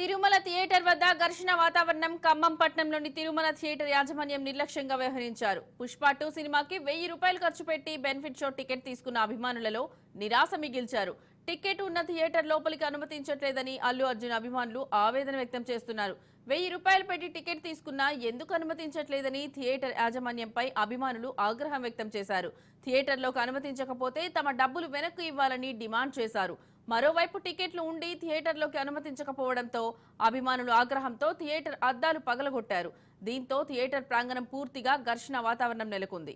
Tirumala theatre వద్ద ఘర్షణ వాతావరణం. ఖమ్మం పట్టణంలోని తిరుమల థియేటర్ యాజమాన్యం నిర్లక్ష్యంగా వ్యవహరించారు. పుష్ప 2 సినిమాకి 1000 రూపాయలు ఖర్చు పెట్టి బెనిఫిట్ షో టికెట్ తీసుకున్న అభిమానులలో నిరాశ మిగిల్చారు. టికెట్ ఉన్న థియేటర్ లోపలికి అనుమతించట్లేదని అల్లు అర్జున్ అభిమానులు ఆవేదన వ్యక్తం చేస్తున్నారు. 1000 రూపాయలు పెట్టి టికెట్ తీసుకున్నా ఎందుకు అనుమతించట్లేదని థియేటర్ యాజమాన్యంపై అభిమానులు ఆగ్రహం వ్యక్తం చేశారు. థియేటర్లోకి అనుమతించకపోతే తమ డబ్బులు వెనక్కు ఇవ్వాలని డిమాండ్ చేశారు. మరోవైపు టికెట్లు ఉండి థియేటర్లోకి అనుమతించకపోవడంతో అభిమానులు ఆగ్రహంతో థియేటర్ అద్దాలు పగలగొట్టారు. దీంతో థియేటర్ ప్రాంగణం పూర్తిగా ఘర్షణ వాతావరణం నెలకొంది.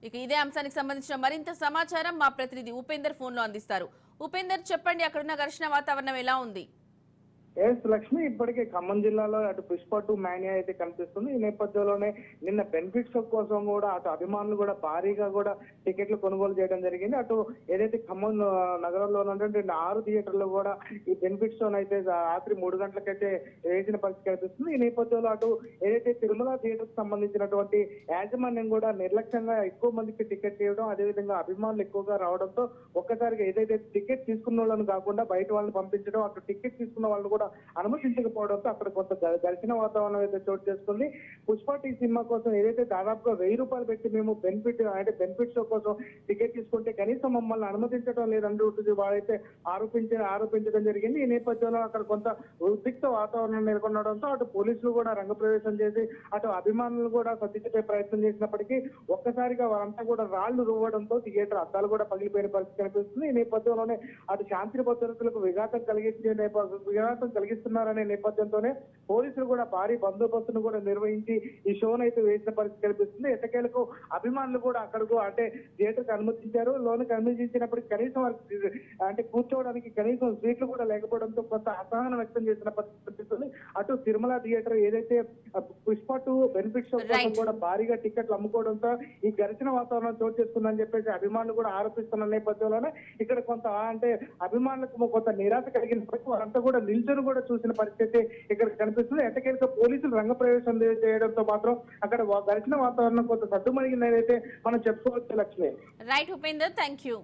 ఇక ఇదే అంశానికి సంబంధించిన మరింత సమాచారం మా ప్రతినిధి ఉపేందర్ ఫోన్ లో అందిస్తారు. ఉపేందర్, చెప్పండి, అక్కడున్న ఘర్షణ వాతావరణం ఎలా ఉంది? లక్ష్మి, ఇప్పటికే ఖమ్మం జిల్లాలో అటు పుష్ప 2 మాన్యా అయితే కనిపిస్తుంది. ఈ నేపథ్యంలోనే నిన్న బెనిఫిట్ షో కోసం కూడా అటు అభిమానులు కూడా భారీగా కూడా టికెట్లు కొనుగోలు చేయడం జరిగింది. అటు ఏదైతే ఖమ్మం నగరంలో ఉన్నటువంటి 6 థియేటర్లు కూడా ఈ బెనిఫిట్ షోను అయితే రాత్రి 3 గంటలకైతే వేసిన పరిస్థితి కనిపిస్తుంది. ఈ నేపథ్యంలో అటు ఏదైతే తిరుమల థియేటర్ కు సంబంధించినటువంటి యాజమాన్యం కూడా నిర్లక్ష్యంగా ఎక్కువ మందికి టికెట్ ఇవ్వడం, అదేవిధంగా అభిమానులు ఎక్కువగా రావడంతో ఒక్కసారిగా ఏదైతే టికెట్ తీసుకున్న వాళ్ళని కాకుండా బయట వాళ్ళని పంపించడం, అటు టికెట్ తీసుకున్న వాళ్ళు కూడా అనుమతించకపోవడంతో అక్కడ కొంత ఘర్షణ వాతావరణం అయితే చోటు చేసుకుంది. పుష్ప 2 సినిమా కోసం ఏదైతే దాదాపుగా 1000 రూపాయలు పెట్టి మేము బెనిఫిట్ షో కోసం టికెట్ తీసుకుంటే కనీసం మమ్మల్ని అనుమతించడం లేదంటూ వాళ్ళైతే ఆరోపించడం జరిగింది. ఈ నేపథ్యంలో అక్కడ కొంత ఉద్రిక్త వాతావరణం నెలకొనడంతో అటు పోలీసులు కూడా రంగప్రవేశం చేసి అటు అభిమానులు కూడా సర్దించే ప్రయత్నం చేసినప్పటికీ ఒక్కసారిగా వారంతా కూడా రాళ్లు రువ్వడంతో థియేటర్ అద్దాలు కూడా పగిలిపోయిన పరిస్థితి కనిపిస్తుంది. ఈ నేపథ్యంలోనే అటు శాంతి భద్రతలకు విఘాతం కలిగిస్తున్నారనే నేపథ్యంతోనే పోలీసులు కూడా భారీ బందోబస్తును కూడా నిర్వహించి ఈ షోను అయితే వేసిన పరిస్థితి కనిపిస్తుంది. ఎట్టకేలకు అభిమానులు కూడా అక్కడకు అంటే థియేటర్ కి అనుమతించారు. లోనికి అనుమతించినప్పటికీ కనీసం అంటే కూర్చోవడానికి కనీసం సీట్లు కూడా లేకపోవడంతో కొంత అసహనం వ్యక్తం చేసిన పరిస్థితి కనిపిస్తుంది. అటు తిరుమల థియేటర్ ఏదైతే పుష్ప 2 బెనిఫిట్ షో కోసం కూడా భారీగా టికెట్లు అమ్ముకోవడంతో ఈ ఘర్షణ వాతావరణం చోటు చేసుకుందని చెప్పేసి అభిమానులు కూడా ఆరోపిస్తున్న నేపథ్యంలోనే ఇక్కడ కొంత అంటే అభిమానులకు కొంత నిరాశ కలిగినప్పటికీ వారంతా కూడా నిల్చొని కూడా చూసిన పరిస్థితి ఇక్కడ కనిపిస్తుంది. ఎట్టకేలకు పోలీసులు రంగప్రవేశం చేయడంతో మాత్రం అక్కడ ఘర్షణ వాతావరణం కొంత సద్దుమణిగిందని అయితే మనం చెప్పుకోవచ్చు. Lakshmi. Right Upender, thank you.